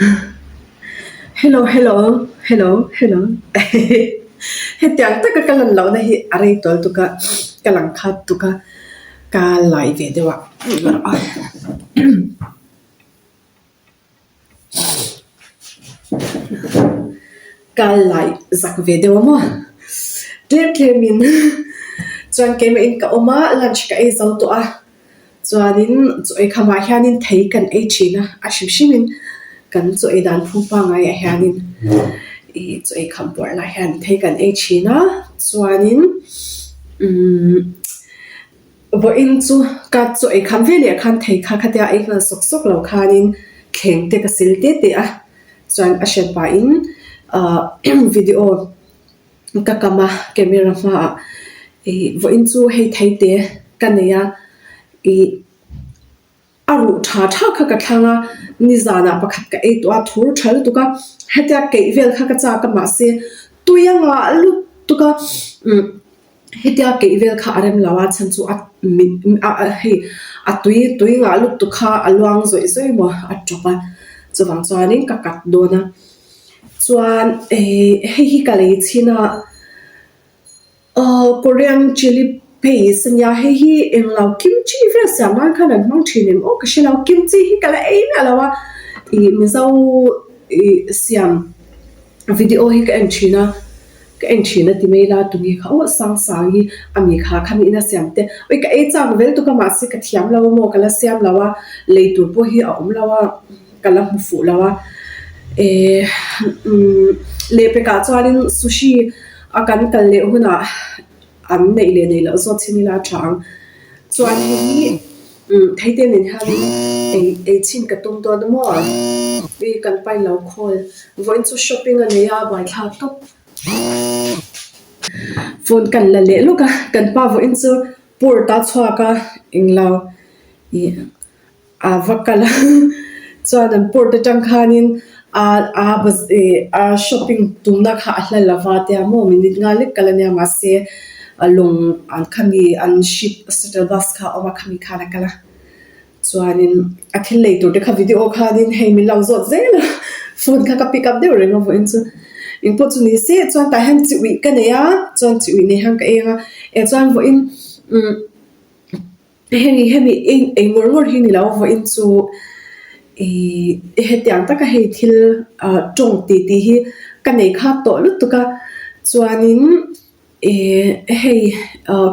Hello, hello, hello, hello. Hetiang ta ka kalan law na hi aray tol tu ka kalang khat tu ka ka lai ve dewa. Ka lai zak ve dewa mo. Tle min. Chuan ke in ka oma lunch ka e zau tu a. Chuanin chu e khama hianin thei kan e china a shim kan chu e dan phu pa ngai a hianin chu e kham por la hian thei kan e china chuanin vo in chu ka chu e kham ve le khan thei kha khatia e ka sok sok lo khanin kheng te ka sil te a chuan a shen pa in video ka kama camera ma vo in chu hei thei te kaneya aru tha kha ka thanga nizana pakhat ka e to a thur thal tu ka hatia ke vel kha ka cha ka ma se tuyanga lu tu ka hetia ke vel kha arem lawa chan chu a tui nga lu tu kha alwang zoi mo a topa chuwang chuanin ka kat dona chuan hi ka le china Korean chili paste nya hi eng lau kimchi ve sama khan an mang thinin o ka shela kimchi hi kala ei na lawa mi zau siam video hi ka en china ti mela tu ngi kha o sang hi ami kha khami ina siam te oi ka ei chang vel tu ka ma si ka thiam law mo kala siam lawa leitur po hi a lawa kala mu fu lawa le pe ka chuanin sushi akan kal le huna an nei le zo chinila chang chuan hi theite nin han ei chin ka tum to mo vi kan pai lo khol voin chu shopping ania bai tha top phone kan la le luka kan pa voin chu pur ta chwa ka inglaw vakala chuan an pur ta tang khanin a shopping tumna kha ahla lawa te amo minute nga le kalania ma se along an khami an ship shuttle bus kha oma khami khana kala chuanin athil leitur te kha video khanin hei mi lau zot zela phone kha ka pick up de renga vo in chu in po chu ni se chuan ta han chi wi ka ne ya chuan chi wi ne hang ka enga chuan vo in hemi ei ngor hi ni lau vo in chu hetiang taka hei thil tong ti hi ka nei kha to lut tu ka chuanin hei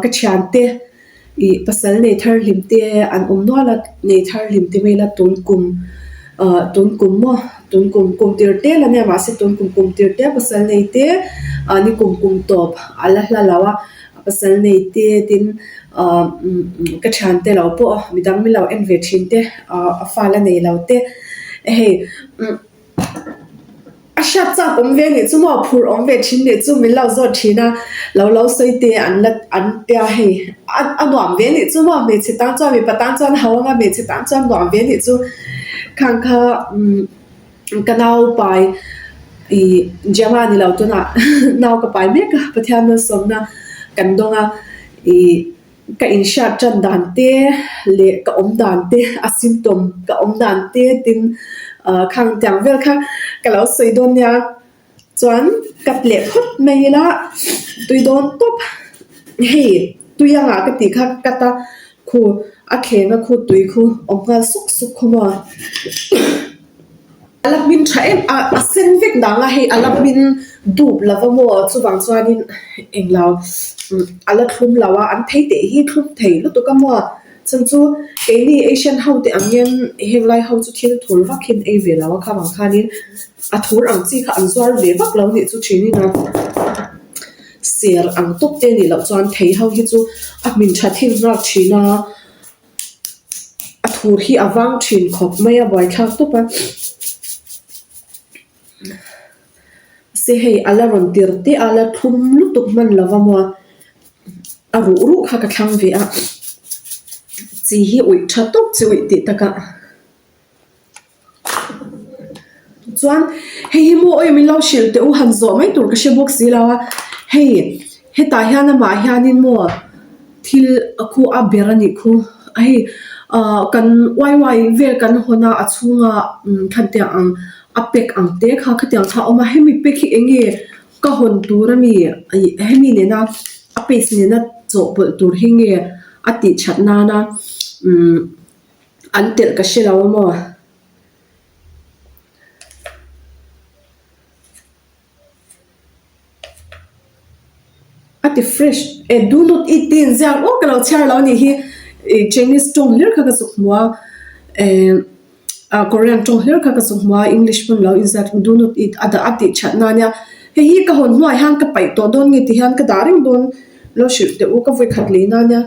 ka thian te pasal nei thar lim te an noala nei thar lim te mela tun kum mo tun kum tir te la ne ma se tun kum tir te pasal nei te ani kum top ala hla lawa pasal nei te tin ka thian te lo po midang mi lo en ve thin te a fala nei lo te hei a shat cha om ve ni chu mo phur om ve thin ni chu min lo zo thina lo soi te an te hei a nuam ve ni chu mo me chi tang chuan mi patang chuan hawa me chi tang chuan nuam ve ni chu khang kha kanau pai jama ni lo tu na naw ka pai me ka pathian na som na kan donga ka in shat chan dan te le ka om dan te a symptom ka om dan te tin khang tiang vel kha ka lo soi don ya chuan kat le phut mai la tui don top hei tuyanga ka ti kha kata khu a khenga khu tui khu om ka suk khoma alak min thaem a sen vek danga hei alak min dup lava mo chuwang chuanin englaw ala thum lawa an thei te hi thum thei lu to ka mo chan chu eni asian how te amian hewlai how chu thil thur vakin e ve lawa kha wang khanin a thur ang chi kha an zwar ve vak lo ni chu thini na ser ang top te ni lo chuan thei how hi chu a min tha thil rak thina a thur hi awang thin khop mai a boy thak to pa se hei ala ron tir te ala thum lu tuk man lawa mo a ru kha ka thlang ve a chi hi ui tha tok chui ti taka chuan hei mo oi mi lo shil te u han zo mai tur ka she box si lawa hei heta hian ma hianin mo thil aku a berani khu ai kan wai ve kan hona achunga khantia ang apek angte kha khatiang tha oma hemi pekhi enge ka hon turami hemi ne na apes ne na cho bol tur hinge ati chatna na antel ka shelaw mo ati fresh do not eat tin zang o kalo char law ni hi Chinese tong ler kha ka sukwa Korean tong ler kha ka sukwa English pun law is that do not eat ada ati chatna nya hi ka hon nuai hang ka pai to don ngi ti han ka daring don lo shi de u ka voi khat le na nya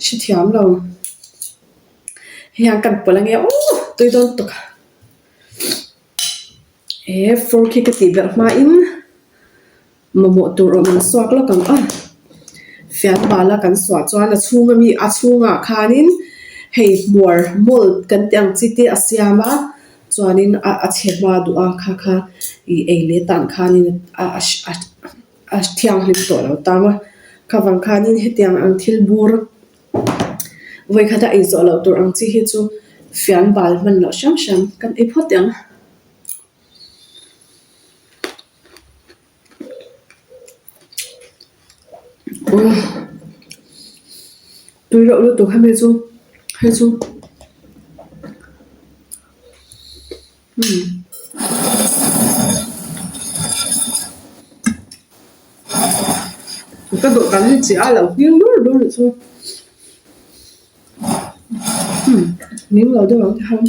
shi thiam lo hi hang kan polang ya tôi don to for ki ka ti ber ma in momo tur man swak lo kan fian bala kan swa chuan a chunga mi a chunga khanin hei mol kan tiang chiti asiama chuanin a chhema du a kha I eile tan khanin a thiang hlim to lo tama khawang khanin hetiang ang thil bur voi khata ei zo lo tur ang chi hi chu fian bal man lo sham sham kan e photiang tôi rậu luôn tổ hai mươi xu hai xu các độ cắn thì chỉ ai là tiếng luôn được thôi miếng lẩu tôi bảo không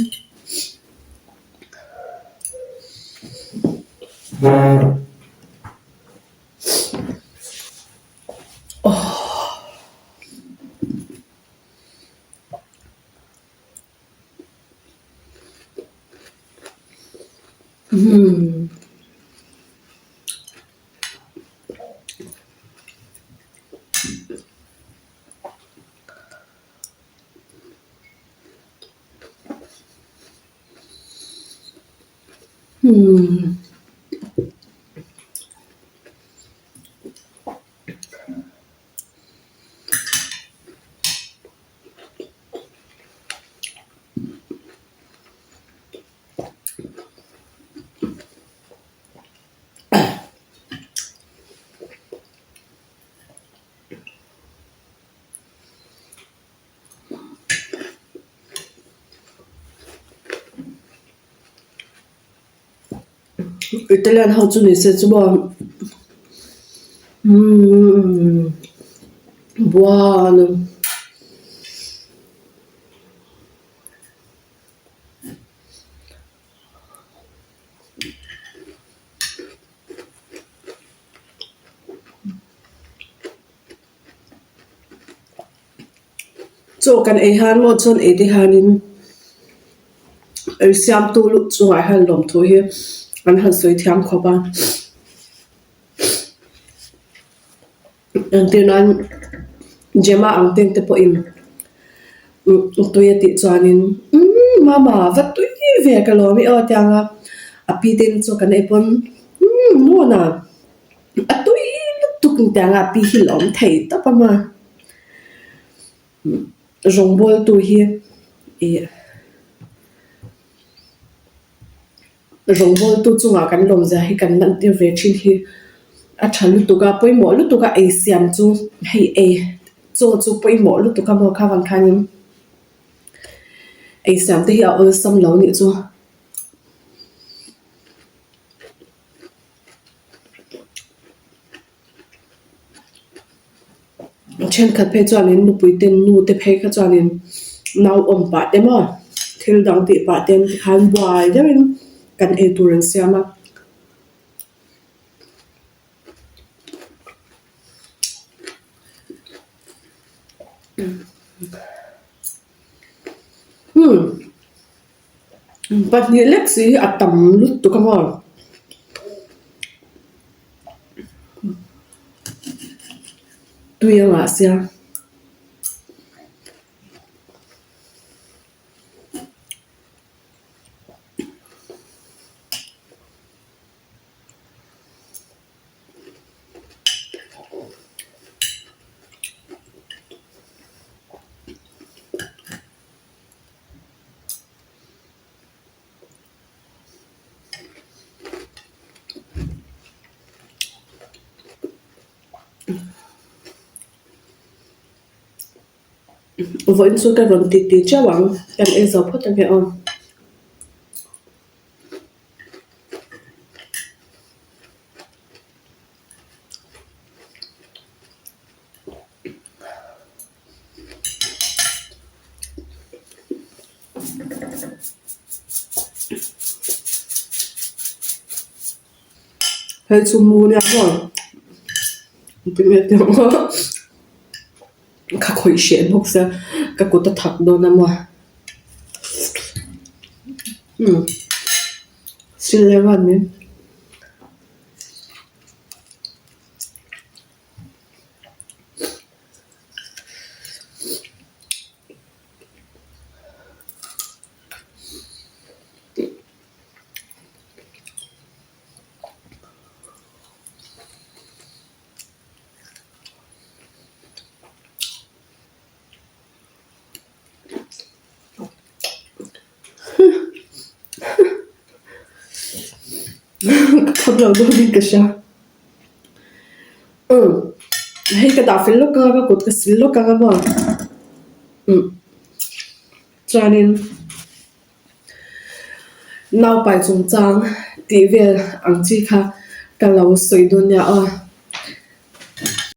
Italian how to say it's about buono so kan e han mo chon e de hanin siam tu lu chu ai han lom thu hi an han soi thiam khoba an tin an jema ang ten te po in tu ye ti chuanin mama vat tu ve ka lo mi o tianga api ten chu kan e pon no na atui tu kun tianga pi hi lom thei ta pa ma rong bol tu hi e rong bol tu chunga kan lom za hi kan nan ti ve thin hi a thalu tuka poimo lu tuka e siam chu hei e chu poimo lu tuka mo kha wang khanin e siam te hi a ol sam lo ni chu chen khat phe chuanin nu puiten nu te phe kha chuanin nau om pa te mo thil dang ti pa ten khan buai derin kan e turan siama but ni lexi atam lut tu kamo tu yang asia Vẫn số cái rồng tít tít cho bằng em e dọc hết cái on hay sumu nha con tìm hiểu tiếng các khối xe bốc ra các cô ta thật đồ nè mà xin lỗi bạn nhé không lâu đâu đi cái sao hay cái đào phim lúc cái cột cái phim lúc cái mà cho nên nào bài trung trang tỷ về anh chị khá cái lâu soi đồn nhà